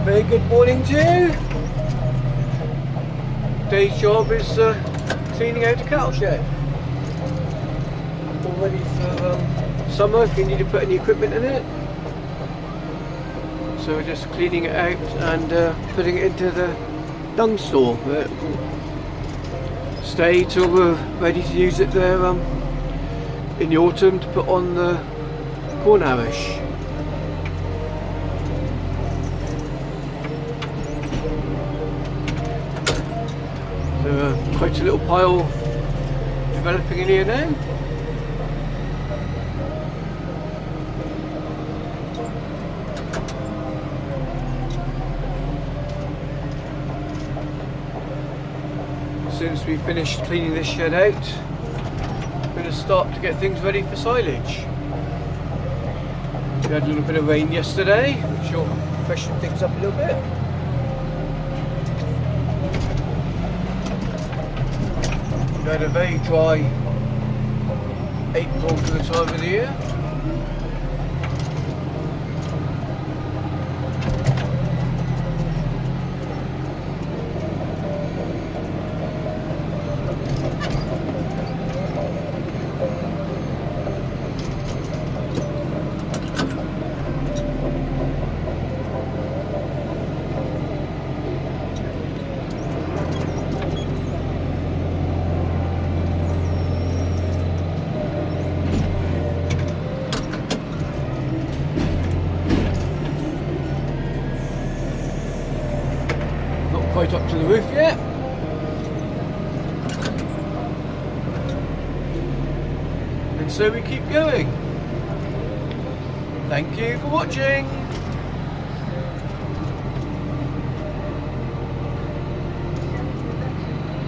Very good morning to you. Today's job is cleaning out the cattle shed. All ready for summer if you need to put any equipment in it. So we're just cleaning it out and putting it into the dung store. Stay till we're ready to use it there in the autumn to put on the corn harish. So quite a little pile developing in here now. As soon as we finish cleaning this shed out, we're going to start to get things ready for silage. We had a little bit of rain yesterday, which will freshen things up a little bit. We had a very dry April for the time of the year. Quite up to the roof yet. And so we keep going. Thank you for watching.